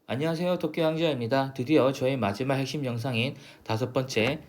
안녕하세요. 도쿄양지아입니다. 드디어 저의 마지막 핵심 영상인 5번째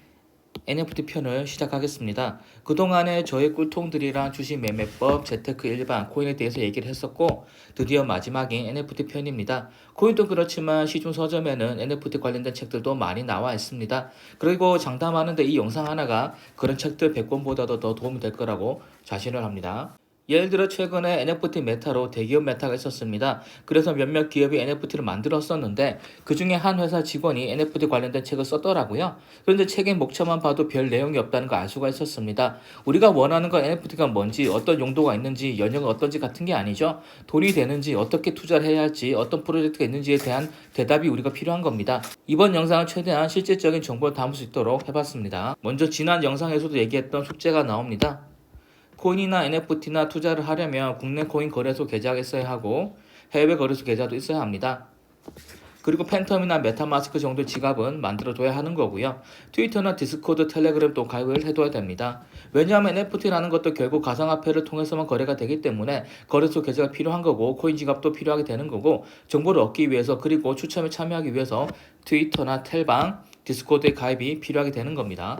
NFT 편을 시작하겠습니다. 그동안에 저의 꿀통들이랑 주식 매매법, 재테크 일반, 코인에 대해서 얘기를 했었고 드디어 마지막인 NFT 편입니다. 코인도 그렇지만 시중 서점에는 NFT 관련된 책들도 많이 나와 있습니다. 그리고 장담하는데 이 영상 하나가 그런 책들 100권보다도 더 도움이 될 거라고 자신을 합니다. 예를 들어 최근에 NFT 메타로 대기업 메타가 있었습니다. 그래서 몇몇 기업이 NFT를 만들었었는데 그 중에 한 회사 직원이 NFT 관련된 책을 썼더라고요. 그런데 책의 목차만 봐도 별 내용이 없다는 걸 알 수가 있었습니다. 우리가 원하는 건 NFT가 뭔지, 어떤 용도가 있는지, 연령은 어떤지 같은 게 아니죠. 돈이 되는지, 어떻게 투자를 해야 할지, 어떤 프로젝트가 있는지에 대한 대답이 우리가 필요한 겁니다. 이번 영상은 최대한 실질적인 정보를 담을 수 있도록 해봤습니다. 먼저 지난 영상에서도 얘기했던 숙제가 나옵니다. 코인이나 NFT나 투자를 하려면 국내 코인 거래소 계좌가 있어야 하고 해외 거래소 계좌도 있어야 합니다. 그리고 팬텀이나 메타마스크 정도 지갑은 만들어둬야 하는 거고요. 트위터나 디스코드, 텔레그램도 가입을 해둬야 됩니다. 왜냐하면 NFT라는 것도 결국 가상화폐를 통해서만 거래가 되기 때문에 거래소 계좌가 필요한 거고 코인 지갑도 필요하게 되는 거고 정보를 얻기 위해서 그리고 추첨에 참여하기 위해서 트위터나 텔방, 디스코드의 가입이 필요하게 되는 겁니다.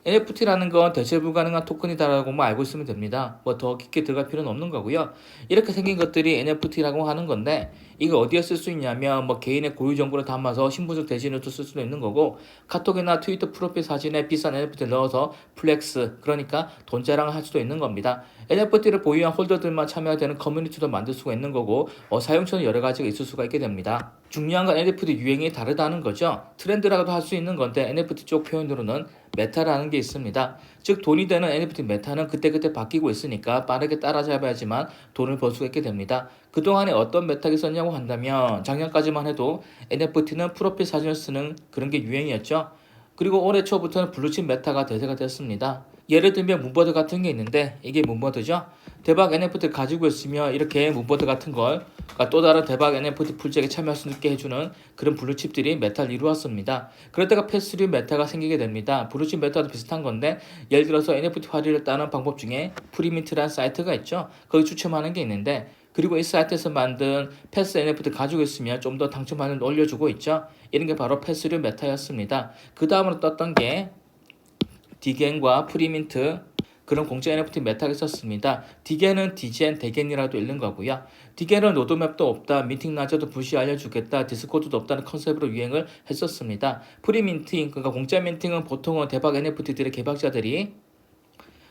NFT라는 건 대체 불가능한 토큰이다라고만 알고 있으면 됩니다. 뭐 더 깊게 들어갈 필요는 없는 거고요. 이렇게 생긴 것들이 NFT라고 하는 건데 이거 어디에 쓸 수 있냐면 뭐 개인의 고유 정보를 담아서 신분증 대신으로 쓸 수도 있는 거고 카톡이나 트위터 프로필 사진에 비싼 NFT를 넣어서 플렉스 그러니까 돈 자랑을 할 수도 있는 겁니다. NFT를 보유한 홀더들만 참여가 되는 커뮤니티도 만들 수가 있는 거고 사용처는 여러 가지가 있을 수가 있게 됩니다. 중요한 건 NFT 유행이 다르다는 거죠. 트렌드라고도 할 수 있는 건데 NFT 쪽 표현으로는 메타라는 게 있습니다. 즉 돈이 되는 NFT 메타는 그때그때 바뀌고 있으니까 빠르게 따라잡아야지만 돈을 벌 수가 있게 됩니다. 그동안에 어떤 메타가 있었냐고 한다면 작년까지만 해도 NFT는 프로필 사진을 쓰는 그런 게 유행이었죠. 그리고 올해 초부터는 블루칩 메타가 대세가 됐습니다. 예를 들면 문버드 같은 게 있는데 이게 문버드죠. 대박 NFT를 가지고 있으면 이렇게 문버드 같은 걸 그러니까 또 다른 대박 NFT 풀잭에 참여할 수 있게 해주는 그런 블루칩들이 메타를 이루었습니다. 그러다가 패스류 메타가 생기게 됩니다. 블루칩 메타도 비슷한 건데 예를 들어서 NFT 화리를 따는 방법 중에 프리민트라는 사이트가 있죠. 거기 추첨하는 게 있는데 그리고 이 사이트에서 만든 패스 NFT 가지고 있으면 좀 더 당첨 확률을 올려주고 있죠. 이런 게 바로 패스류 메타였습니다. 그 다음으로 떴던 게 디겐과 프리민트 그런 공짜 NFT 메타가 있었습니다. 디겐은 디젠, 데겐이라도 읽는 거고요. 디겐은 로드맵도 없다, 미팅마저도 부시 알려주겠다, 디스코드도 없다는 컨셉으로 유행을 했었습니다. 프리민팅, 그러니까 공짜 민팅은 보통은 대박 NFT들의 개발자들이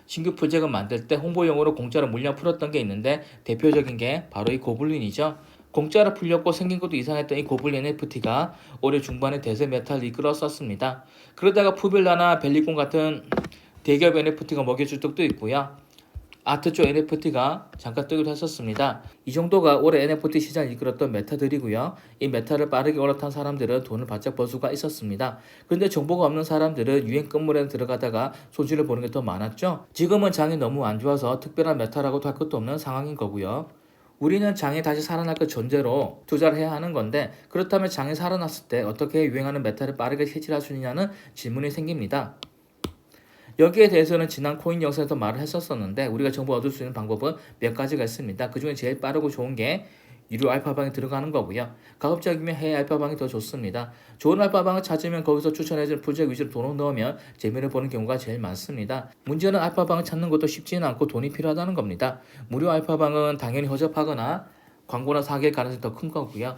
신규 프로젝트를 만들 때 홍보용으로 공짜로 물량 풀었던 게 있는데 대표적인 게 바로 이 고블린이죠. 공짜로 풀렸고 생긴 것도 이상했던 이 고블린 NFT가 올해 중반에 대세 메타를 이끌었었습니다. 그러다가 푸빌라나 벨리콘 같은 대기업 NFT가 먹여줄 적도 있고요. 아트 쪽 NFT가 잠깐 뜨기도 했었습니다. 이 정도가 올해 NFT 시장을 이끌었던 메타들이고요. 이 메타를 빠르게 올라탄 사람들은 돈을 바짝 벌 수가 있었습니다. 그런데 정보가 없는 사람들은 유행 끝물에 들어가다가 손실을 보는 게 더 많았죠. 지금은 장이 너무 안 좋아서 특별한 메타라고도 할 것도 없는 상황인 거고요. 우리는 장이 다시 살아날 것 전제로 투자를 해야 하는 건데 그렇다면 장이 살아났을 때 어떻게 유행하는 메타를 빠르게 캐치할 수 있냐는 질문이 생깁니다. 여기에 대해서는 지난 코인 영상에서 말을 했었는데 우리가 정보 얻을 수 있는 방법은 몇 가지가 있습니다. 그 중에 제일 빠르고 좋은 게 유료 알파방에 들어가는 거고요. 가급적이면 해외 알파방이 더 좋습니다. 좋은 알파방을 찾으면 거기서 추천해준 프로젝트 위주로 돈을 넣으면 재미를 보는 경우가 제일 많습니다. 문제는 알파방을 찾는 것도 쉽지는 않고 돈이 필요하다는 겁니다. 무료 알파방은 당연히 허접하거나 광고나 사기일 가능성이 더 큰 거고요.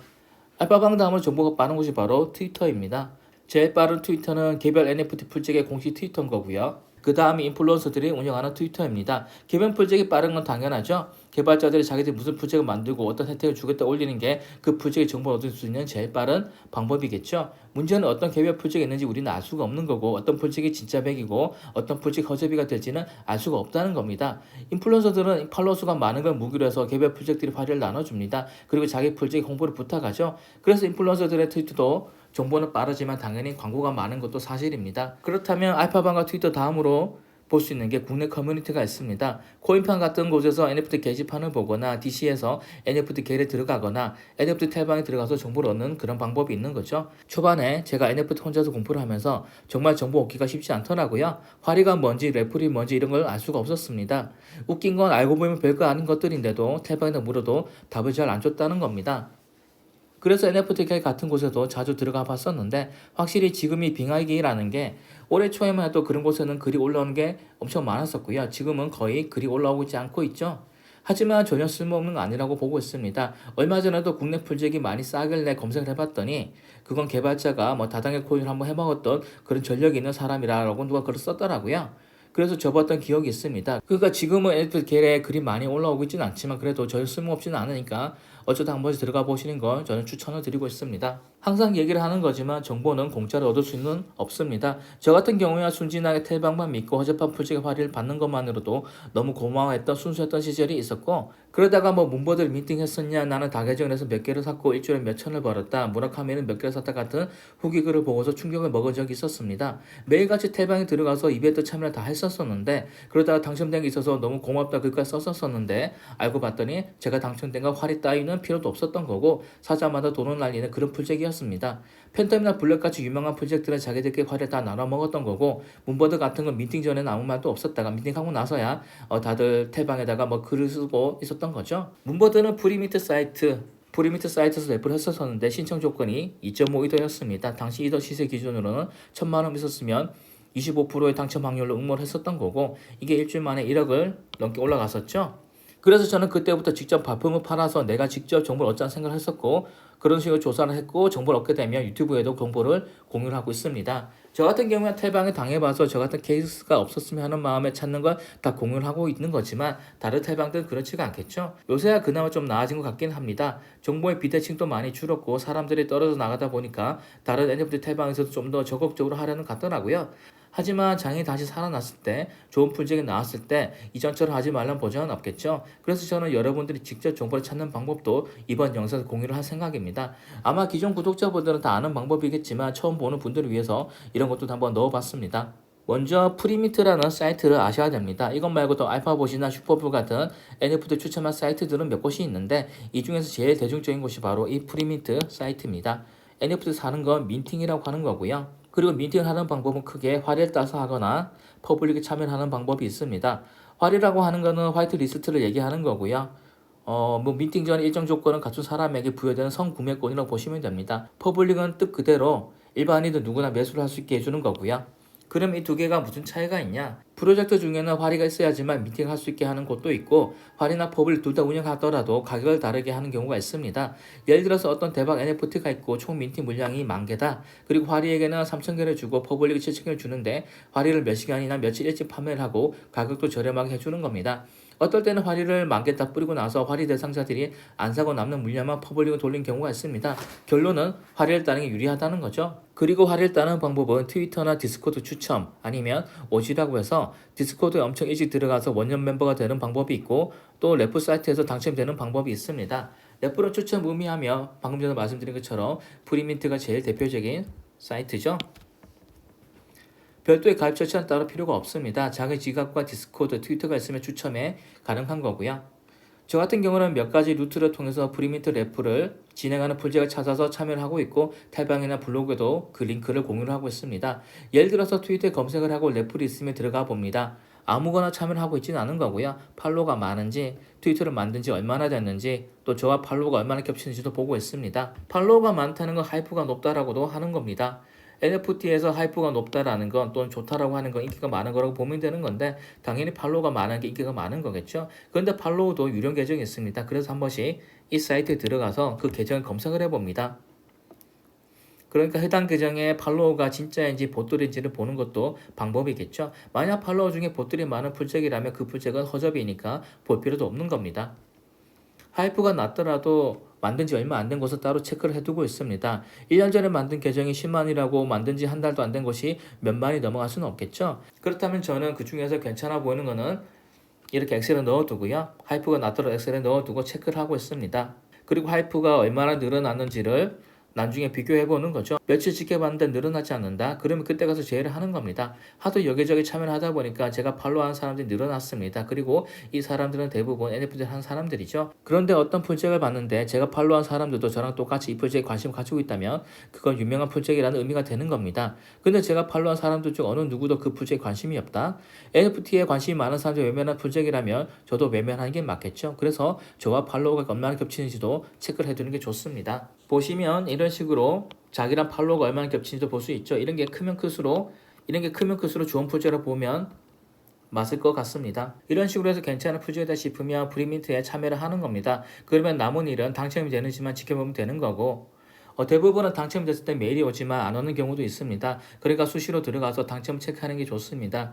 알파방 다음으로 정보가 빠른 곳이 바로 트위터입니다. 제일 빠른 트위터는 개별 NFT 풀잭의 공식 트위터인 거고요. 그 다음이 인플루언서들이 운영하는 트위터입니다. 개별 풀잭이 빠른 건 당연하죠. 개발자들이 자기들이 무슨 풀잭을 만들고 어떤 혜택을 주겠다 올리는 게 그 풀잭의 정보를 얻을 수 있는 제일 빠른 방법이겠죠. 문제는 어떤 개별 풀잭이 있는지 우리는 알 수가 없는 거고 어떤 풀잭이 진짜 백이고 어떤 풀잭 허접이가 될지는 알 수가 없다는 겁니다. 인플루언서들은 팔로워 수가 많은 걸 무기로 해서 개별 풀잭들이 화리를 나눠줍니다. 그리고 자기 풀잭 홍보를 부탁하죠. 그래서 인플루언서들의 트위터도 정보는 빠르지만 당연히 광고가 많은 것도 사실입니다. 그렇다면 알파방과 트위터 다음으로 볼 수 있는 게 국내 커뮤니티가 있습니다. 코인판 같은 곳에서 NFT 게시판을 보거나 DC에서 NFT 겔에 들어가거나 NFT 텔방에 들어가서 정보를 얻는 그런 방법이 있는 거죠. 초반에 제가 NFT 혼자서 공부를 하면서 정말 정보 얻기가 쉽지 않더라고요. 화리가 뭔지 레플이 뭔지 이런 걸 알 수가 없었습니다. 웃긴 건 알고 보면 별거 아닌 것들인데도 텔방에다 물어도 답을 잘 안 줬다는 겁니다. 그래서 NFT 같은 곳에도 자주 들어가 봤었는데 확실히 지금이 빙하기라는 게 올해 초에만 해도 그런 곳에는 글이 올라오는 게 엄청 많았었고요. 지금은 거의 글이 올라오고 있지 않고 있죠. 하지만 전혀 쓸모없는 거 아니라고 보고 있습니다. 얼마 전에도 국내 풀잭이 많이 싸길래 검색을 해봤더니 그건 개발자가 뭐 다단계 코인을 한번 해먹었던 그런 전력이 있는 사람이라고 누가 글을 썼더라고요. 그래서 접었던 기억이 있습니다. 그러니까 지금은 애플 글이 많이 올라오고 있지는 않지만 그래도 전혀 쓸모없지는 않으니까 어쩌다 한 번씩 들어가 보시는 걸 저는 추천을 드리고 있습니다. 항상 얘기를 하는 거지만 정보는 공짜로 얻을 수는 없습니다. 저 같은 경우야 순진하게 텔방만 믿고 허접한 풀잭의 활의를 받는 것만으로도 너무 고마워했던 순수했던 시절이 있었고 그러다가 뭐 문버들 미팅했었냐 나는 다계정에서 몇 개를 샀고 일주일에 몇 천을 벌었다 무라카미는 몇 개를 샀다 같은 후기 글을 보고서 충격을 먹은 적이 있었습니다. 매일같이 텔방에 들어가서 이벤트 참여를 다 했었었는데 그러다가 당첨된 게 있어서 너무 고맙다 글까지 썼었었는데 알고 봤더니 제가 당첨된 거 활이 따위는 필요도 없었던 거고 사자마다 돈을 날리는 그런 풀잭이었습니다. 팬텀이나 블랙같이 유명한 풀잭들은 자기들끼리 활을 다 나눠 먹었던 거고 문버드 같은 건 미팅 전에는 아무 말도 없었다가 미팅하고 나서야 다들 텔방에다가 뭐 글을 쓰고 있었던 거죠. 문버드는 프리미트 사이트에서 랩을 했었는데 신청 조건이 2.5이더였습니다. 당시 이더 시세 기준으로는 1000만원 있었으면 25%의 당첨 확률로 응모를 했었던 거고 이게 일주일 만에 1억을 넘게 올라갔었죠. 그래서 저는 그때부터 직접 발품을 팔아서 내가 직접 정보를 얻자는 생각을 했었고 그런 식으로 조사를 했고 정보를 얻게 되면 유튜브에도 정보를 공유를 하고 있습니다. 저 같은 경우에 텔방에 당해봐서 저 같은 케이스가 없었으면 하는 마음에 찾는 걸 다 공유를 하고 있는 거지만 다른 텔방들은 그렇지가 않겠죠. 요새야 그나마 좀 나아진 것 같긴 합니다. 정보의 비대칭도 많이 줄었고 사람들이 떨어져 나가다 보니까 다른 NFT 텔방에서도 좀 더 적극적으로 하려는 것 같더라고요. 하지만 장이 다시 살아났을 때 좋은 풀잭이 나왔을 때 이전처럼 하지 말란 보장은 없겠죠. 그래서 저는 여러분들이 직접 정보를 찾는 방법도 이번 영상에서 공유를 할 생각입니다. 아마 기존 구독자분들은 다 아는 방법이겠지만 처음 보는 분들을 위해서 이런 것도 한번 넣어봤습니다. 먼저 프리미트라는 사이트를 아셔야 됩니다. 이것 말고도 알파봇이나 슈퍼풀 같은 NFT 추천한 사이트들은 몇 곳이 있는데 이 중에서 제일 대중적인 곳이 바로 이 프리미트 사이트입니다. NFT 사는 건 민팅이라고 하는 거고요. 그리고 민팅을 하는 방법은 크게 활을 따서 하거나 퍼블릭에 참여를 하는 방법이 있습니다. 활이라고 하는 거는 화이트 리스트를 얘기하는 거고요. 뭐 민팅 전 일정 조건을 갖춘 사람에게 부여되는 성구매권이라고 보시면 됩니다. 퍼블릭은 뜻 그대로 일반인들 누구나 매수를 할 수 있게 해주는 거고요. 그럼 이 두 개가 무슨 차이가 있냐? 프로젝트 중에는 활이가 있어야지만 미팅을 할 수 있게 하는 곳도 있고 활이나 퍼블릭 둘 다 운영하더라도 가격을 다르게 하는 경우가 있습니다. 예를 들어서 어떤 대박 NFT가 있고 총 민팅 물량이 10,000개다. 그리고 활이에게는 3,000개를 주고 퍼블릭이 7,000개를 주는데 활이를 몇 시간이나 며칠 일찍 판매를 하고 가격도 저렴하게 해주는 겁니다. 어떨 때는 활이를 10,000개 다 뿌리고 나서 활이 대상자들이 안 사고 남는 물량만 퍼블릭을 돌린 경우가 있습니다. 결론은 활이를 따는 게 유리하다는 거죠. 그리고 활이를 따는 방법은 트위터나 디스코드 추첨 아니면 오지라고 해서 디스코드에 엄청 일찍 들어가서 원년 멤버가 되는 방법이 있고 또 래프 사이트에서 당첨되는 방법이 있습니다. 래프는 추첨 의미하며 방금 전에 말씀드린 것처럼 프리민트가 제일 대표적인 사이트죠. 별도의 가입 절차는 따로 필요가 없습니다. 자기 지갑과 디스코드, 트위터가 있으면 추첨에 가능한 거고요. 저 같은 경우는 몇 가지 루트를 통해서 프리민트 래프를 진행하는 프로젝트를 찾아서 참여를 하고 있고 텔방이나 블로그에도 그 링크를 공유를 하고 있습니다. 예를 들어서 트위터에 검색을 하고 래플이 있으면 들어가 봅니다. 아무거나 참여를 하고 있지는 않은 거고요. 팔로우가 많은지, 트위터를 만든 지 얼마나 됐는지, 또 저와 팔로우가 얼마나 겹치는지도 보고 있습니다. 팔로우가 많다는 건 하이프가 높다라고도 하는 겁니다. NFT에서 하이프가 높다라는 건 또는 좋다라고 하는 건 인기가 많은 거라고 보면 되는 건데 당연히 팔로우가 많은 게 인기가 많은 거겠죠. 그런데 팔로우도 유령 계정이 있습니다. 그래서 한 번씩 이 사이트에 들어가서 그 계정을 검색을 해봅니다. 그러니까 해당 계정의 팔로워가 진짜인지 보트인지를 보는 것도 방법이겠죠. 만약 팔로워 중에 보트이 많은 풀잭이라면 그 풀잭은 허접이니까 볼 필요도 없는 겁니다. 하이프가 낮더라도 만든 지 얼마 안 된 곳을 따로 체크를 해두고 있습니다. 1년 전에 만든 계정이 10만이라고 만든 지 한 달도 안 된 곳이 몇만이 넘어갈 수는 없겠죠. 그렇다면 저는 그 중에서 괜찮아 보이는 거는 이렇게 엑셀에 넣어두고요. 하이프가 낮더라도 엑셀에 넣어두고 체크를 하고 있습니다. 그리고 하이프가 얼마나 늘어났는지를 나중에 비교해보는 거죠. 며칠 지켜봤는데 늘어나지 않는다? 그러면 그때 가서 제의를 하는 겁니다. 하도 여기저기 참여를 하다 보니까 제가 팔로우하는 사람들이 늘어났습니다. 그리고 이 사람들은 대부분 NFT를 하는 사람들이죠. 그런데 어떤 풀잭을 봤는데 제가 팔로우한 사람들도 저랑 똑같이 이 풀잭에 관심을 가지고 있다면 그건 유명한 풀잭이라는 의미가 되는 겁니다. 근데 제가 팔로우한 사람들 중 어느 누구도 그 풀잭에 관심이 없다? NFT에 관심이 많은 사람들이 외면한 풀잭이라면 저도 외면하는 게 맞겠죠. 그래서 저와 팔로우가 얼마나 겹치는지도 체크를 해두는 게 좋습니다. 보시면 이런 식으로 자기랑 팔로워가 얼마나 겹치는지도 볼 수 있죠. 이런 게 크면 클수록 좋은 프로젝트로 보면 맞을 것 같습니다. 이런 식으로 해서 괜찮은 프로젝트다 싶으면 프리민트에 참여를 하는 겁니다. 그러면 남은 일은 당첨이 되는지만 지켜보면 되는 거고, 대부분은 당첨이 됐을 때 메일이 오지만 안 오는 경우도 있습니다. 그러니까 수시로 들어가서 당첨 체크하는 게 좋습니다.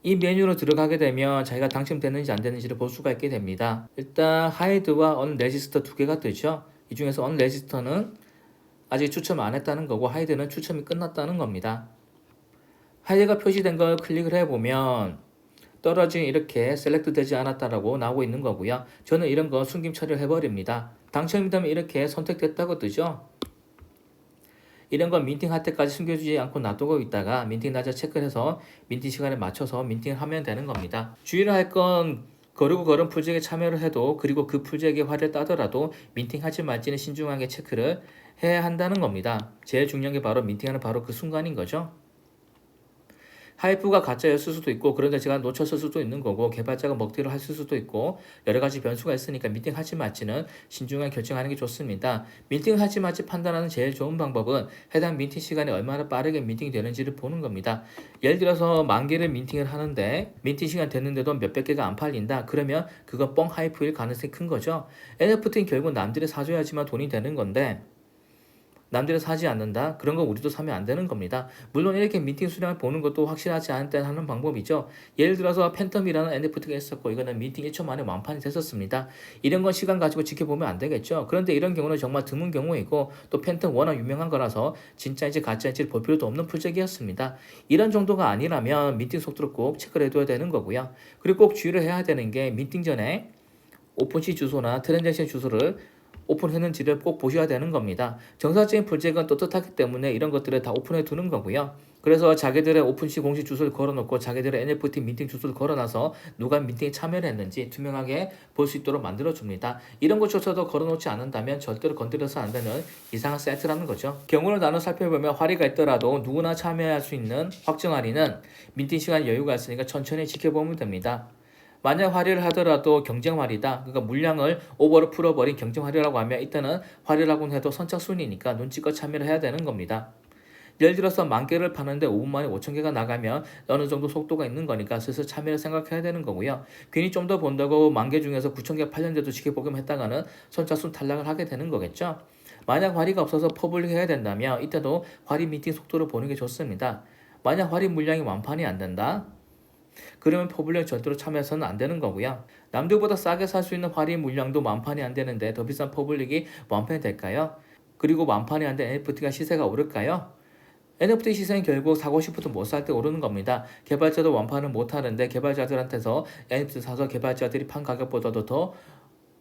이 메뉴로 들어가게 되면 자기가 당첨됐는지 안 됐는지를 볼 수가 있게 됩니다. 일단 하이드와 언레지스터 두 개가 뜨죠. 이 중에서 언레지스터는 아직 추첨 안 했다는 거고, 하이드는 추첨이 끝났다는 겁니다. 하이드가 표시된 걸 클릭을 해보면 떨어진 이렇게 셀렉트 되지 않았다라고 나오고 있는 거고요. 저는 이런 거 숨김 처리를 해버립니다. 당첨이 되면 이렇게 선택됐다고 뜨죠. 이런 건 민팅할 때까지 숨겨주지 않고 놔두고 있다가 민팅 날짜 체크를 해서 민팅 시간에 맞춰서 민팅을 하면 되는 겁니다. 주의를 할 건 거르고 걸은 프로젝트에 참여를 해도, 그리고 그 프로젝트의 화를 따더라도 민팅하지 말지는 신중하게 체크를 해야 한다는 겁니다. 제일 중요한 게 바로 민팅하는 바로 그 순간인 거죠. 하이프가 가짜였을 수도 있고, 그런데 제가 놓쳤을 수도 있는 거고, 개발자가 먹튀를 했을 수도 있고, 여러 가지 변수가 있으니까 민팅하지 말지는 신중하게 결정하는 게 좋습니다. 민팅을 하지 말지 판단하는 제일 좋은 방법은 해당 민팅 시간에 얼마나 빠르게 민팅이 되는지를 보는 겁니다. 예를 들어서 10,000개를 민팅을 하는데 민팅 시간 됐는데도 몇백 개가 안 팔린다. 그러면 그건 뻥 하이프일 가능성이 큰 거죠. NFT는 결국 남들이 사줘야지만 돈이 되는 건데, 남들은 사지 않는다? 그런 거 우리도 사면 안 되는 겁니다. 물론 이렇게 민팅 수량을 보는 것도 확실하지 않을 때 하는 방법이죠. 예를 들어서 팬텀이라는 NFT가 있었고, 이거는 민팅 1초 만에 완판이 됐었습니다. 이런 건 시간 가지고 지켜보면 안 되겠죠. 그런데 이런 경우는 정말 드문 경우이고, 또 팬텀 워낙 유명한 거라서 진짜인지 가짜인지를 볼 필요도 없는 프로젝트였습니다. 이런 정도가 아니라면 민팅 속도를 꼭 체크를 해둬야 되는 거고요. 그리고 꼭 주의를 해야 되는 게, 민팅 전에 오픈시 주소나 트랜잭션 주소를 오픈했는지를 꼭 보셔야 되는 겁니다. 정상적인 프로젝트는 떳떳하기 때문에 이런 것들을 다 오픈해 두는 거고요. 그래서 자기들의 오픈시 공식 주소를 걸어놓고 자기들의 NFT 민팅 주소를 걸어놔서 누가 민팅에 참여를 했는지 투명하게 볼 수 있도록 만들어줍니다. 이런 것조차도 걸어놓지 않는다면 절대로 건드려서 안 되는 이상한 사이트라는 거죠. 경우를 나눠 살펴보면 할인가 있더라도 누구나 참여할 수 있는 확정 할인은 민팅 시간 여유가 있으니까 천천히 지켜보면 됩니다. 만약 할인을 하더라도 경쟁 할인이다. 그러니까 물량을 오버로 풀어버린 경쟁 할인이라고 하면 이때는 할인이라고는 해도 선착순이니까 눈치껏 참여를 해야 되는 겁니다. 예를 들어서 10,000개를 파는데 5분 만에 5,000개가 나가면 어느 정도 속도가 있는 거니까 슬슬 참여를 생각해야 되는 거고요. 괜히 좀 더 본다고 10,000개 중에서 9,000개 팔렸는데도 지켜보기만 했다가는 선착순 탈락을 하게 되는 거겠죠. 만약 할인가 없어서 퍼블릭 해야 된다면 이때도 할인 미팅 속도를 보는 게 좋습니다. 만약 할인 물량이 완판이 안 된다. 그러면 퍼블릭 절대로 참여해서는 안 되는 거고요. 남들보다 싸게 살 수 있는 할인 물량도 완판이 안 되는데 더 비싼 퍼블릭이 완판이 될까요? 그리고 완판이 안 된 NFT가 시세가 오를까요? NFT 시세는 결국 사고 싶어도 못 살 때 오르는 겁니다. 개발자도 완판을 못 하는데 개발자들한테서 NFT 사서 개발자들이 판 가격보다도 더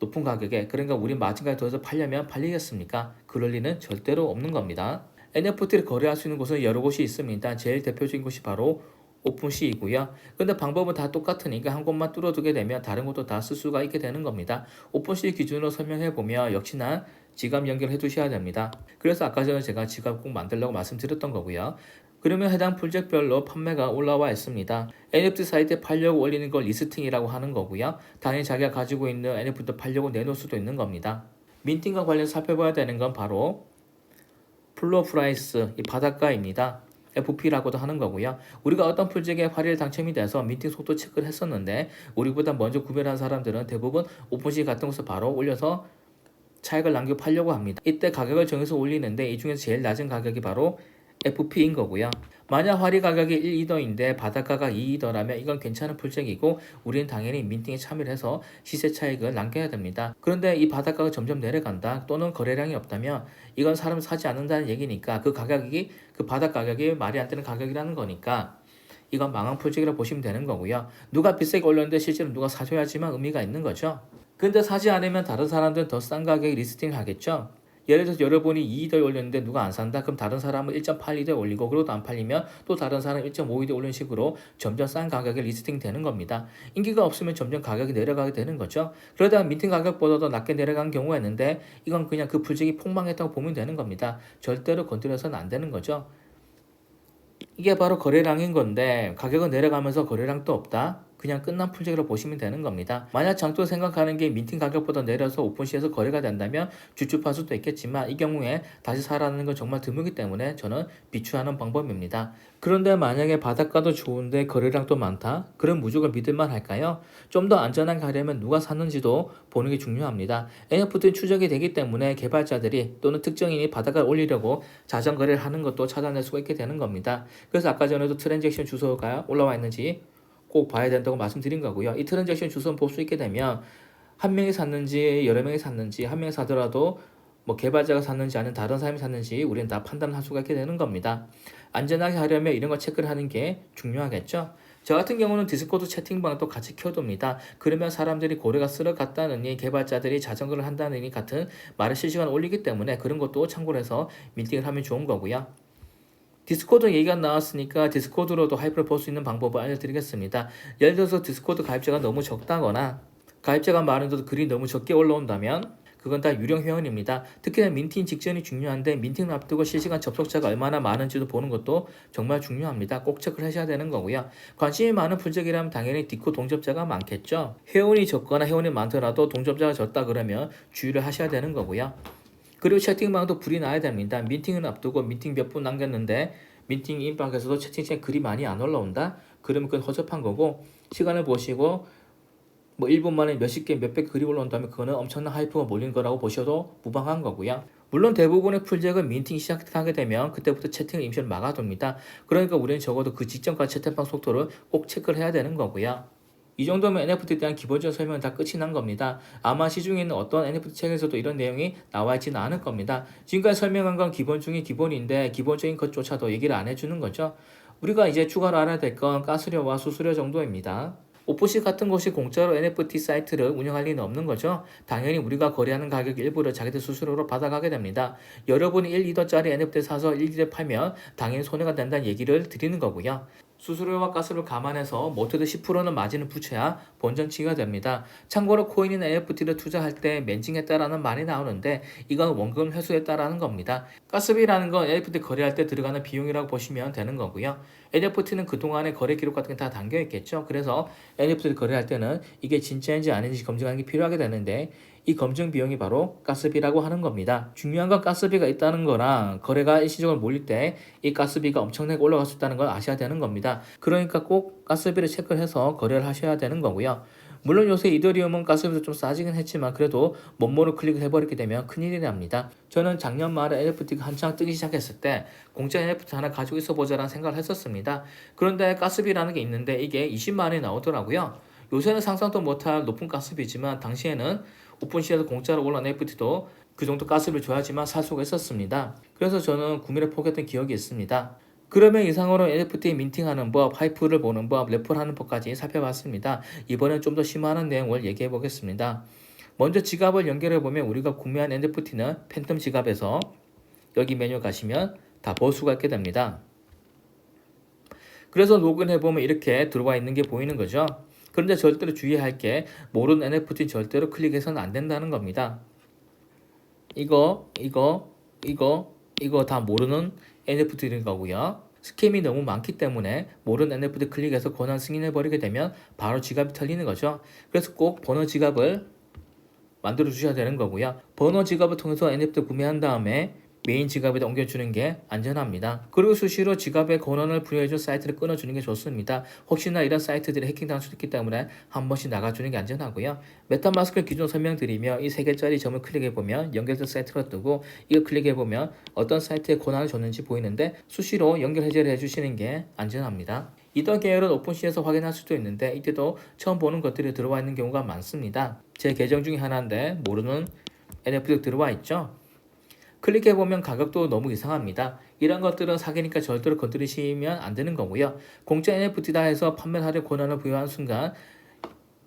높은 가격에, 그러니까 우리 마진까지 더해서 팔려면 팔리겠습니까? 그럴 리는 절대로 없는 겁니다. NFT를 거래할 수 있는 곳은 여러 곳이 있습니다. 제일 대표적인 곳이 바로 오픈시이고요. 근데 방법은 다 똑같으니까 한 곳만 뚫어두게 되면 다른 곳도 다 쓸 수가 있게 되는 겁니다. 오픈시 기준으로 설명해 보면 역시나 지갑 연결해 두셔야 됩니다. 그래서 아까 전에 제가 지갑 꼭 만들려고 말씀드렸던 거고요. 그러면 해당 프로젝트별로 판매가 올라와 있습니다. NFT 사이트에 팔려고 올리는 걸 리스팅이라고 하는 거고요. 당연히 자기가 가지고 있는 NFT도 팔려고 내놓을 수도 있는 겁니다. 민팅과 관련해서 살펴봐야 되는 건 바로 플로어 프라이스, 이 바닷가입니다. FP라고도 하는 거고요. 우리가 어떤 프로젝트에 할인 당첨이 돼서 민팅 속도 체크를 했었는데 우리보다 먼저 구매한 사람들은 대부분 오픈시 같은 곳을 바로 올려서 차익을 남겨 팔려고 합니다. 이때 가격을 정해서 올리는데 이 중에서 제일 낮은 가격이 바로 FP인 거고요. 만약 할인 가격이 1이더인데 바닷가가 2이더라면 이건 괜찮은 프로젝트이고 우리는 당연히 민팅에 참여를 해서 시세 차익을 남겨야 됩니다. 그런데 이 바닷가가 점점 내려간다 또는 거래량이 없다면 이건 사람 사지 않는다는 얘기니까 그 바닷 가격이 말이 안 되는 가격이라는 거니까 이건 망한 프로젝트라고 보시면 되는 거고요. 누가 비싸게 올렸는데 실제로 누가 사줘야지만 의미가 있는 거죠. 근데 사지 않으면 다른 사람들은 더 싼 가격에 리스팅을 하겠죠. 예를 들어서 여러분이 2더 올렸는데 누가 안 산다? 그럼 다른 사람은 1.82더 올리고 그래도 안 팔리면 또 다른 사람은 1.52더 올리는 식으로 점점 싼 가격에 리스팅 되는 겁니다. 인기가 없으면 점점 가격이 내려가게 되는 거죠. 그러다가 민팅 가격보다도 낮게 내려간 경우가 있는데 이건 그냥 그 프로젝트가 폭망했다고 보면 되는 겁니다. 절대로 건드려서는 안 되는 거죠. 이게 바로 거래량인 건데 가격은 내려가면서 거래량도 없다. 그냥 끝난 프로젝트로 보시면 되는 겁니다. 만약 장또 생각하는 게 민팅 가격보다 내려서 오픈시에서 거래가 된다면 주춤할 수도 있겠지만 이 경우에 다시 살아나는 건 정말 드물기 때문에 저는 비추하는 방법입니다. 그런데 만약에 바닷가도 좋은데 거래량도 많다? 그럼 무조건 믿을만 할까요? 좀 더 안전하게 하려면 누가 샀는지도 보는 게 중요합니다. NFT는 추적이 되기 때문에 개발자들이 또는 특정인이 바닷가에 올리려고 자전거래를 하는 것도 찾아낼 수가 있게 되는 겁니다. 그래서 아까 전에도 트랜잭션 주소가 올라와 있는지 꼭 봐야 된다고 말씀드린 거고요. 이 트랜잭션 주소는 볼 수 있게 되면 한 명이 샀는지 여러 명이 샀는지 한 명이 사더라도 뭐 개발자가 샀는지 아니면 다른 사람이 샀는지 우리는 다 판단할 수가 있게 되는 겁니다. 안전하게 하려면 이런 거 체크를 하는 게 중요하겠죠. 저 같은 경우는 디스코드 채팅방도 같이 켜둡니다. 그러면 사람들이 고래가 쓸어 갔다느니 개발자들이 자전거를 한다느니 같은 말을 실시간으로 올리기 때문에 그런 것도 참고를 해서 미팅을 하면 좋은 거고요. 디스코드 얘기가 나왔으니까 디스코드로도 하이프를 볼 수 있는 방법을 알려드리겠습니다. 예를 들어서 디스코드 가입자가 너무 적다거나 가입자가 많은데도 글이 너무 적게 올라온다면 그건 다 유령 회원입니다. 특히나 민팅 직전이 중요한데 민팅을 앞두고 실시간 접속자가 얼마나 많은지도 보는 것도 정말 중요합니다. 꼭 체크를 하셔야 되는 거고요. 관심이 많은 프로젝트라면 당연히 디코 동접자가 많겠죠. 회원이 적거나 회원이 많더라도 동접자가 적다 그러면 주의를 하셔야 되는 거고요. 그리고 채팅방도 불이 나야 됩니다. 미팅을 앞두고 미팅 몇 분 남겼는데 미팅 인방에서도 채팅창에 글이 많이 안 올라온다? 그러면 그건 허접한 거고 시간을 보시고 뭐 1분 만에 몇십 개, 몇백 글이 올라온다면 그거는 엄청난 하이프가 몰린 거라고 보셔도 무방한 거고요. 물론 대부분의 프로젝트는 민팅 시작하게 되면 그때부터 채팅을 임시로 막아둡니다. 그러니까 우리는 적어도 그 직전까지 채팅방 속도를 꼭 체크를 해야 되는 거고요. 이 정도면 NFT에 대한 기본적인 설명은 다 끝이 난 겁니다. 아마 시중에 있는 어떤 NFT 책에서도 이런 내용이 나와 있지는 않을 겁니다. 지금까지 설명한 건 기본 중에 기본인데 기본적인 것조차도 얘기를 안 해주는 거죠. 우리가 이제 추가로 알아야 될 건 가스료와 수수료 정도입니다. 오프시 같은 곳이 공짜로 NFT 사이트를 운영할 리는 없는 거죠. 당연히 우리가 거래하는 가격 일부를 자기들 수수료로 받아가게 됩니다. 여러분이 1, 2더짜리 NFT 사서 1, 2대 팔면 당연히 손해가 된다는 얘기를 드리는 거고요. 수수료와 가스를 감안해서 못해도 10%는 마진을 붙여야 본전치기가 됩니다. 참고로 코인이나 NFT를 투자할 때 멘징했다라는 말이 나오는데 이건 원금 회수했다라는 겁니다. 가스비라는 건 NFT 거래할 때 들어가는 비용이라고 보시면 되는 거고요. NFT는 그동안의 거래 기록 같은 게 다 담겨 있겠죠. 그래서 NFT를 거래할 때는 이게 진짜인지 아닌지 검증하는 게 필요하게 되는데 이 검증 비용이 바로 가스비라고 하는 겁니다. 중요한 건 가스비가 있다는 거랑 거래가 일시적으로 몰릴 때 이 가스비가 엄청나게 올라갈 수 있다는 걸 아셔야 되는 겁니다. 그러니까 꼭 가스비를 체크해서 거래를 하셔야 되는 거고요. 물론 요새 이더리움은 가스비도 좀 싸지긴 했지만 그래도 못모를 클릭을 해버리게 되면 큰일이 납니다. 저는 작년 말에 NFT가 한창 뜨기 시작했을 때 공짜 NFT 하나 가지고 있어보자라는 생각을 했었습니다. 그런데 가스비라는 게 있는데 이게 20만 원이 나오더라고요. 요새는 상상도 못할 높은 가스비지만 당시에는 오픈시에서 공짜로 올라온 NFT도 그 정도 가스비를 줘야지만 살 수가 있었습니다. 그래서 저는 구매를 포기했던 기억이 있습니다. 그러면 이상으로 NFT 민팅하는 법, 하이프를 보는 법, 래퍼하는 법까지 살펴봤습니다. 이번엔 좀 더 심화하는 내용을 얘기해 보겠습니다. 먼저 지갑을 연결해 보면 우리가 구매한 NFT는 팬텀 지갑에서 여기 메뉴 가시면 다 볼 수가 있게 됩니다. 그래서 로그인해 보면 이렇게 들어와 있는 게 보이는 거죠. 그런데 절대로 주의할 게 모르는 NFT 절대로 클릭해서는 안 된다는 겁니다. 이거 다 모르는 NFT인 거고요. 스캠이 너무 많기 때문에 모르는 NFT 클릭해서 권한 승인해버리게 되면 바로 지갑이 털리는 거죠. 그래서 꼭 번호 지갑을 만들어 주셔야 되는 거고요. 번호 지갑을 통해서 NFT 구매한 다음에 메인 지갑에다 옮겨주는 게 안전합니다. 그리고 수시로 지갑에 권한을 부여해준 사이트를 끊어주는 게 좋습니다. 혹시나 이런 사이트들이 해킹당할 수도 있기 때문에 한 번씩 나가주는 게 안전하고요. 메타마스크 기준 설명드리며 이 3개짜리 점을 클릭해보면 연결된 사이트가 뜨고 이거 클릭해보면 어떤 사이트에 권한을 줬는지 보이는데 수시로 연결 해제를 해주시는 게 안전합니다. 이더 계열은 오픈시에서 확인할 수도 있는데 이때도 처음 보는 것들이 들어와 있는 경우가 많습니다. 제 계정 중에 하나인데 모르는 NFT가 들어와 있죠. 클릭해보면 가격도 너무 이상합니다. 이런 것들은 사기니까 절대로 건드리시면 안 되는 거고요. 공짜 NFT다 해서 판매하려 권한을 부여한 순간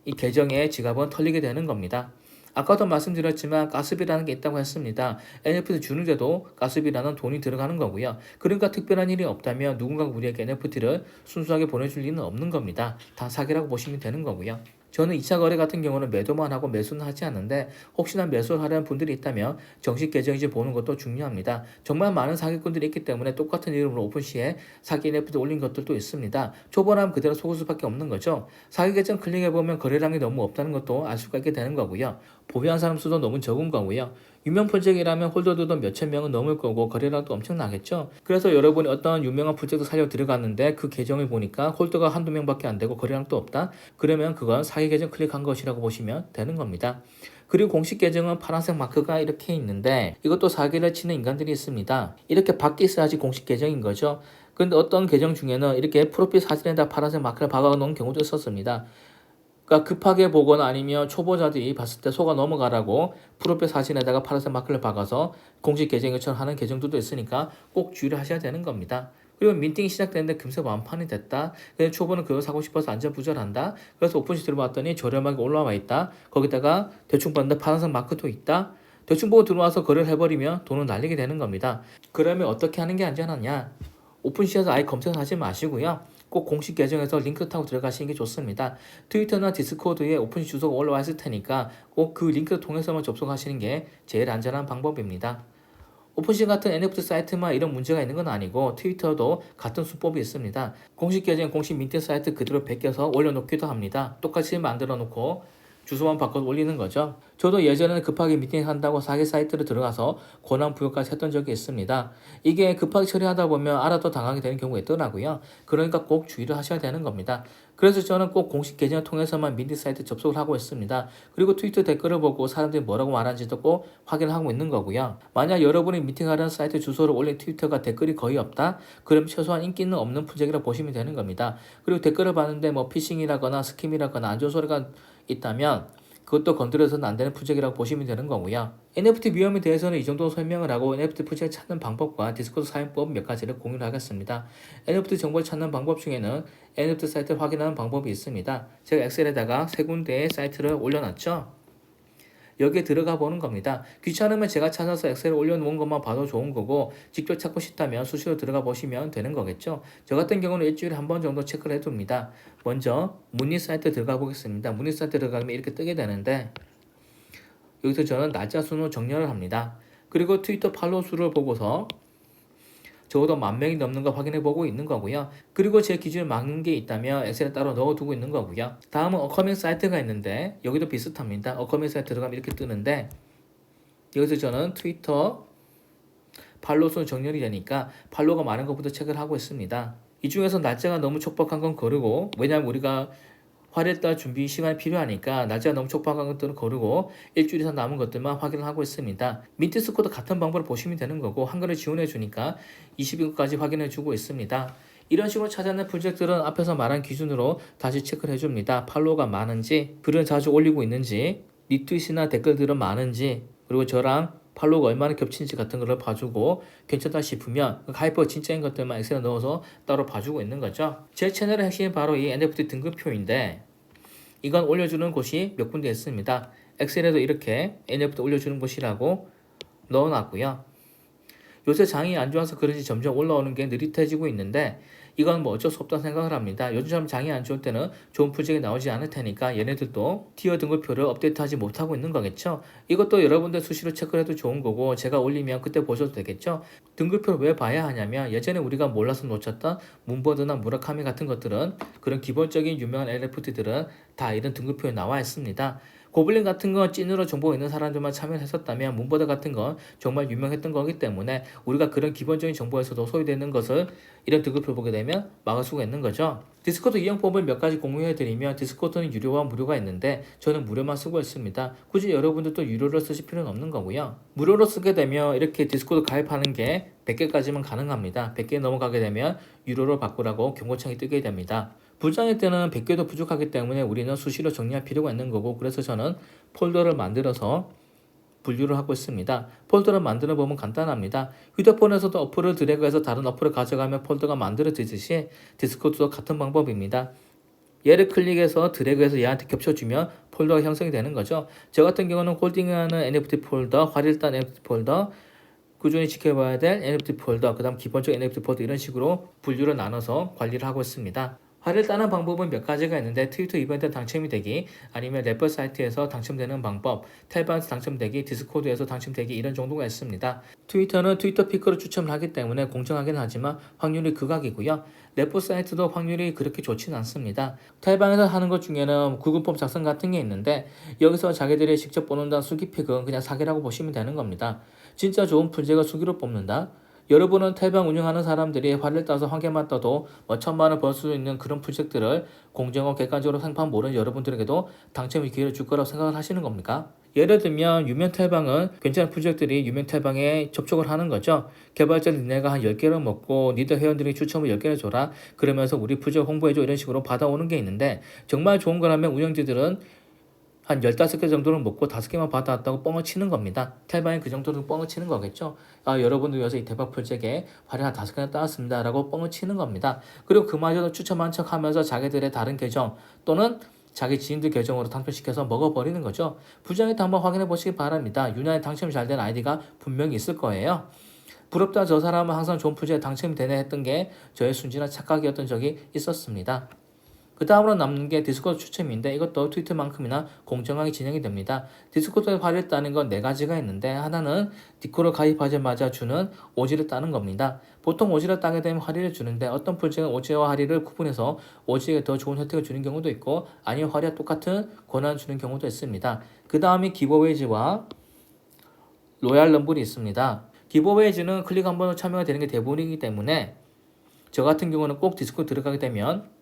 이 계정의 지갑은 털리게 되는 겁니다. 아까도 말씀드렸지만 가스비라는 게 있다고 했습니다. NFT 주는데도 가스비라는 돈이 들어가는 거고요. 그러니까 특별한 일이 없다면 누군가가 우리에게 NFT를 순수하게 보내줄 리는 없는 겁니다. 다 사기라고 보시면 되는 거고요. 저는 2차 거래 같은 경우는 매도만 하고 매수는 하지 않는데 혹시나 매수를 하려는 분들이 있다면 정식 계정인지 보는 것도 중요합니다. 정말 많은 사기꾼들이 있기 때문에 똑같은 이름으로 오픈시에 사기 NFT 올린 것들도 있습니다. 초보라면 그대로 속을 수밖에 없는 거죠. 사기 계정 클릭해보면 거래량이 너무 없다는 것도 알 수가 있게 되는 거고요. 보유한 사람 수도 너무 적은 거고요. 유명 프로젝트라면 홀더들도 몇천 명은 넘을 거고 거래량도 엄청나겠죠. 그래서 여러분이 어떤 유명한 프로젝트 살려 들어갔는데 그 계정을 보니까 홀더가 한두 명밖에 안 되고 거래량도 없다. 그러면 그건 사기 계정 클릭한 것이라고 보시면 되는 겁니다. 그리고 공식 계정은 파란색 마크가 이렇게 있는데 이것도 사기를 치는 인간들이 있습니다. 이렇게 밖에 있어야지 공식 계정인 거죠. 근데 어떤 계정 중에는 이렇게 프로필 사진에다 파란색 마크를 박아놓은 경우도 있었습니다. 그러니까 급하게 보거나 아니면 초보자들이 봤을 때 속아 넘어가라고 프로필 사진에다가 파란색 마크를 박아서 공식 계정처럼 하는 계정들도 있으니까 꼭 주의를 하셔야 되는 겁니다. 그리고 민팅이 시작됐는데 금세 완판이 됐다. 근데 초보는 그거 사고 싶어서 안전부절한다. 그래서 오픈시 들어봤더니 저렴하게 올라와 있다. 거기다가 대충 봤는데 파란색 마크도 있다. 대충 보고 들어와서 거래를 해버리면 돈을 날리게 되는 겁니다. 그러면 어떻게 하는 게 안전하냐? 오픈시에서 아예 검색하지 마시고요. 꼭 공식 계정에서 링크 타고 들어가시는 게 좋습니다. 트위터나 디스코드에 오픈시 주소가 올라와 있을 테니까 꼭 그 링크를 통해서만 접속하시는 게 제일 안전한 방법입니다. 오픈시 같은 NFT 사이트만 이런 문제가 있는 건 아니고 트위터도 같은 수법이 있습니다. 공식 계정, 공식 민트 사이트 그대로 베껴서 올려놓기도 합니다. 똑같이 만들어 놓고 주소만 바꿔 올리는 거죠. 저도 예전에는 급하게 미팅한다고 사기 사이트로 들어가서 권한 부여까지 했던 적이 있습니다. 이게 급하게 처리하다 보면 알아도 당하게 되는 경우가 있더라고요. 그러니까 꼭 주의를 하셔야 되는 겁니다. 그래서 저는 꼭 공식 계정을 통해서만 민트 사이트 접속을 하고 있습니다. 그리고 트위터 댓글을 보고 사람들이 뭐라고 말하는지도 꼭 확인을 하고 있는 거고요. 만약 여러분이 미팅하려는 사이트 주소를 올린 트위터가 댓글이 거의 없다? 그럼 최소한 인기는 없는 프로젝트라고 보시면 되는 겁니다. 그리고 댓글을 봤는데 뭐 피싱이라거나 스킴이라거나 안 좋은 소리가 있다면 그것도 건드려서는 안 되는 프로젝트라고 보시면 되는 거고요. NFT 위험에 대해서는 이 정도 설명을 하고 NFT 프로젝트 찾는 방법과 디스코드 사용법 몇 가지를 공유를 하겠습니다. NFT 정보를 찾는 방법 중에는 NFT 사이트 확인하는 방법이 있습니다. 제가 엑셀에다가 세 군데의 사이트를 올려놨죠. 여기에 들어가 보는 겁니다. 귀찮으면 제가 찾아서 엑셀에 올려놓은 것만 봐도 좋은 거고 직접 찾고 싶다면 수시로 들어가 보시면 되는 거겠죠. 저 같은 경우는 일주일에 한 번 정도 체크를 해둡니다. 먼저 문의 사이트 들어가 보겠습니다. 문의 사이트 들어가면 이렇게 뜨게 되는데 여기서 저는 날짜 순으로 정렬을 합니다. 그리고 트위터 팔로우 수를 보고서 적어도 10,000명이 넘는 거 확인해 보고 있는 거고요. 그리고 제 기준에 맞는 게 있다면 엑셀에 따로 넣어두고 있는 거고요. 다음은 어커밍 사이트가 있는데 여기도 비슷합니다. 어커밍 사이트 들어가면 이렇게 뜨는데 여기서 저는 트위터 팔로우 수 정렬이 되니까 팔로우가 많은 것부터 체크를 하고 있습니다. 이 중에서 날짜가 너무 촉박한 건 거르고, 왜냐하면 우리가 활일달 준비 시간이 필요하니까 날짜가 너무 촉박한 것들은 거르고 일주일 이상 남은 것들만 확인을 하고 있습니다. 민트 스코어도 같은 방법을 보시면 되는 거고 한글을 지원해 주니까 20일까지 확인해 주고 있습니다. 이런 식으로 찾아낸 프로젝트들은 앞에서 말한 기준으로 다시 체크를 해줍니다. 팔로우가 많은지, 글을 자주 올리고 있는지, 리트윗이나 댓글들은 많은지, 그리고 저랑 팔로우가 얼마나 겹치는지 같은 거를 봐주고 괜찮다 싶으면 하이퍼 진짜인 것들만 엑셀에 넣어서 따로 봐주고 있는 거죠. 제 채널의 핵심이 바로 이 NFT 등급표인데 이건 올려주는 곳이 몇 군데 있습니다. 엑셀에도 이렇게 NFT 올려주는 곳이라고 넣어놨고요. 요새 장이 안 좋아서 그런지 점점 올라오는 게 느릿해지고 있는데 이건 뭐 어쩔 수 없다고 생각을 합니다. 요즘처럼 장이 안 좋을 때는 좋은 프로젝트가 나오지 않을 테니까 얘네들도 티어 등급표를 업데이트하지 못하고 있는 거겠죠. 이것도 여러분들 수시로 체크를 해도 좋은 거고 제가 올리면 그때 보셔도 되겠죠. 등급표를 왜 봐야 하냐면 예전에 우리가 몰라서 놓쳤던 문버드나 무라카미 같은 것들은 그런 기본적인 유명한 NFT들은 다 이런 등급표에 나와 있습니다. 고블린 같은 건 찐으로 정보가 있는 사람들만 참여를 했었다면 문버드 같은 건 정말 유명했던 거기 때문에 우리가 그런 기본적인 정보에서도 소외되는 것을 이런 등급표를 보게 되면 막을 수가 있는 거죠. 디스코드 이용법을 몇 가지 공유해드리면 디스코드는 유료와 무료가 있는데 저는 무료만 쓰고 있습니다. 굳이 여러분들도 유료로 쓰실 필요는 없는 거고요. 무료로 쓰게 되면 이렇게 디스코드 가입하는 게 100개까지만 가능합니다. 100개 넘어가게 되면 유료로 바꾸라고 경고창이 뜨게 됩니다. 불장일 때는 100개도 부족하기 때문에 우리는 수시로 정리할 필요가 있는 거고 그래서 저는 폴더를 만들어서 분류를 하고 있습니다. 폴더를 만들어 보면 간단합니다. 휴대폰에서도 어플을 드래그해서 다른 어플을 가져가면 폴더가 만들어지듯이 디스코드도 같은 방법입니다. 얘를 클릭해서 드래그해서 얘한테 겹쳐주면 폴더가 형성이 되는 거죠. 저 같은 경우는 홀딩하는 NFT 폴더, 활일단 NFT 폴더, 꾸준히 지켜봐야 될 NFT 폴더, 그 다음 기본적 NFT 폴더 이런 식으로 분류를 나눠서 관리를 하고 있습니다. 화를 따는 방법은 몇 가지가 있는데 트위터 이벤트 당첨이 되기, 아니면 래퍼 사이트에서 당첨되는 방법, 텔방에서 당첨되기, 디스코드에서 당첨되기 이런 정도가 있습니다. 트위터는 트위터 피커를 추첨을 하기 때문에 공정하긴 하지만 확률이 극악이고요. 래퍼 사이트도 확률이 그렇게 좋지는 않습니다. 텔방에서 하는 것 중에는 구글폼 작성 같은 게 있는데 여기서 자기들이 직접 뽑는다는 수기픽은 그냥 사기라고 보시면 되는 겁니다. 진짜 좋은 풀제가 수기로 뽑는다? 여러분은 텔방 운영하는 사람들이 화를 따서 한 개만 떠도 뭐 1,000만 원 벌 수 있는 그런 프로젝트를 공정하고 객관적으로 생판 모르는 여러분들에게도 당첨의 기회를 줄 거라고 생각을 하시는 겁니까? 예를 들면 유명 텔방은 괜찮은 프로젝트들이 유명 텔방에 접촉을 하는 거죠. 개발자 니네가 한 10개를 먹고 니들 회원들이 추첨을 10개를 줘라. 그러면서 우리 프로젝트 홍보해줘 이런 식으로 받아오는 게 있는데 정말 좋은 거라면 운영진들은 한 15개 정도는 먹고 5개만 받아왔다고 뻥을 치는 겁니다. 텔방이 그 정도는 뻥을 치는 거겠죠. 아, 여러분들 위해서 이 대박 프로젝트에 화를 한 5개나 따왔습니다. 라고 뻥을 치는 겁니다. 그리고 그마저도 추첨한 척 하면서 자기들의 다른 계정 또는 자기 지인들 계정으로 당첨시켜서 먹어버리는 거죠. 부정의 한번 확인해 보시기 바랍니다. 유난히 당첨이 잘 된 아이디가 분명히 있을 거예요. 부럽다 저 사람은 항상 좋은 프로젝트에 당첨이 되네 했던 게 저의 순진한 착각이었던 적이 있었습니다. 그 다음으로 남는 게 디스코드 추첨인데 이것도 트위터만큼이나 공정하게 진행이 됩니다. 디스코드에 화를 따는 건 4가지가 있는데 하나는 디코를 가입하자마자 주는 오지를 따는 겁니다. 보통 오지를 따게 되면 할인을 주는데 어떤 프로젝트는 오지와 할인을 구분해서 오지에게 더 좋은 혜택을 주는 경우도 있고 아니면 할인과 똑같은 권한을 주는 경우도 있습니다. 그 다음이 기버웨이즈와 로얄 럼블이 있습니다. 기버웨이즈는 클릭 한 번으로 참여가 되는 게 대부분이기 때문에 저 같은 경우는 꼭 디스코드 들어가게 되면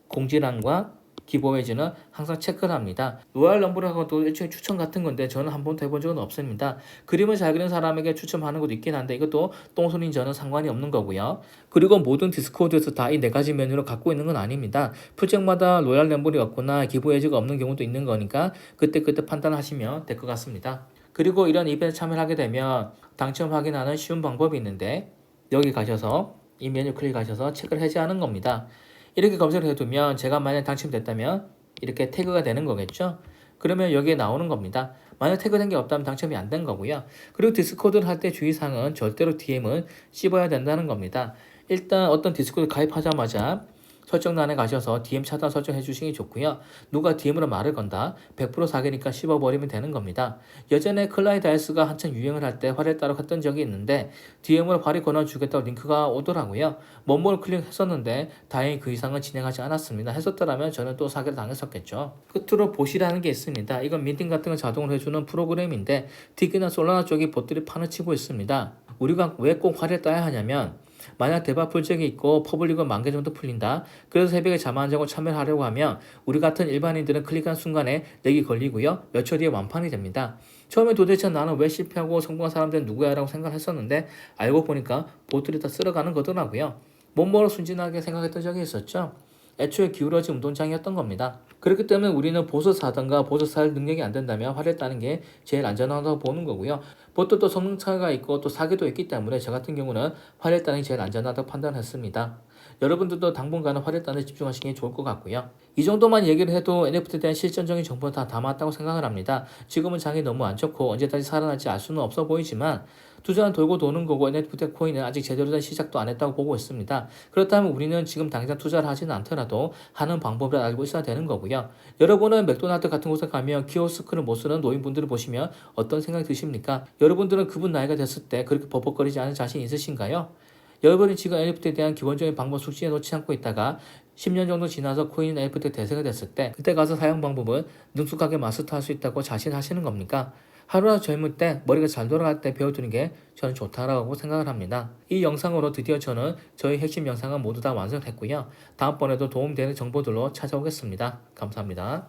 공지란과 기버웨이즈는 항상 체크를 합니다. 로얄 럼블하고도 일종의 추천 같은 건데 저는 한 번도 해본 적은 없습니다. 그림을 잘 그리는 사람에게 추첨하는 것도 있긴 한데 이것도 똥손인 저는 상관이 없는 거고요. 그리고 모든 디스코드에서 다 이 4가지 메뉴를 갖고 있는 건 아닙니다. 프로젝트마다 로얄 럼블이 없거나 기버웨이즈가 없는 경우도 있는 거니까 그때그때 판단하시면 될 것 같습니다. 그리고 이런 이벤트 참여를 하게 되면 당첨 확인하는 쉬운 방법이 있는데 여기 가셔서 이 메뉴 클릭하셔서 체크를 해제하는 겁니다. 이렇게 검색을 해두면 제가 만약 당첨됐다면 이렇게 태그가 되는 거겠죠. 그러면 여기에 나오는 겁니다. 만약 태그된 게 없다면 당첨이 안 된 거고요. 그리고 디스코드를 할 때 주의사항은 절대로 DM은 씹어야 된다는 겁니다. 일단 어떤 디스코드 가입하자마자 설정란에 가셔서 DM 차단 설정해 주시기 좋고요. 누가 DM으로 말을 건다. 100% 사기니까 씹어버리면 되는 겁니다. 예전에 클라이 다이스가 한참 유행을 할 때 화를 따로 했던 적이 있는데 DM을 활이 권해주겠다고 링크가 오더라고요. 뭐뭘 클릭했었는데 다행히 그 이상은 진행하지 않았습니다. 했었더라면 저는 또 사기를 당했었겠죠. 끝으로 보시라는 게 있습니다. 이건 미팅 같은 걸 자동으로 해주는 프로그램인데 틱이나 솔라나 쪽이 봇들이 판을 치고 있습니다. 우리가 왜 꼭 화를 따야 하냐면 만약 대박 프로젝트가 있고 퍼블릭은 10,000개 정도 풀린다. 그래서 새벽에 잠 안 자고 참여를 하려고 하면 우리 같은 일반인들은 클릭한 순간에 렉이 걸리고요. 몇 초 뒤에 완판이 됩니다. 처음에 도대체 나는 왜 실패하고 성공한 사람들은 누구야 라고 생각했었는데 알고 보니까 보트를 다 쓸어가는 거더라고요. 몸으로 순진하게 생각했던 적이 있었죠. 애초에 기울어진 운동장이었던 겁니다. 그렇기 때문에 우리는 보스 사든가 보스 살 능력이 안 된다면 화를 따는 게 제일 안전하다고 보는 거고요. 보트도 성능 차이가 있고 또 사기도 있기 때문에 저 같은 경우는 화를 따는 게 제일 안전하다고 판단했습니다. 여러분들도 당분간은 화를 따는 데 집중하시는 게 좋을 것 같고요. 이 정도만 얘기를 해도 NFT에 대한 실전적인 정보는 다 담았다고 생각을 합니다. 지금은 장이 너무 안 좋고 언제까지 살아날지 알 수는 없어 보이지만 투자는 돌고 도는 거고 NFT 코인은 아직 제대로 된 시작도 안 했다고 보고 있습니다. 그렇다면 우리는 지금 당장 투자를 하지는 않더라도 하는 방법을 알고 있어야 되는 거고요. 여러분은 맥도날드 같은 곳에 가면 키오스크를 못 쓰는 노인분들을 보시면 어떤 생각이 드십니까? 여러분들은 그분 나이가 됐을 때 그렇게 버벅거리지 않은 자신 있으신가요? 여러분이 지금 NFT에 대한 기본적인 방법 숙지해 놓지 않고 있다가 10년 정도 지나서 코인 NFT 대세가 됐을 때 그때 가서 사용 방법은 능숙하게 마스터할 수 있다고 자신하시는 겁니까? 하루라도 젊을 때 머리가 잘 돌아갈 때 배워두는 게 저는 좋다라고 생각을 합니다. 이 영상으로 드디어 저는 저희 핵심 영상은 모두 다 완성했고요. 다음번에도 도움되는 정보들로 찾아오겠습니다. 감사합니다.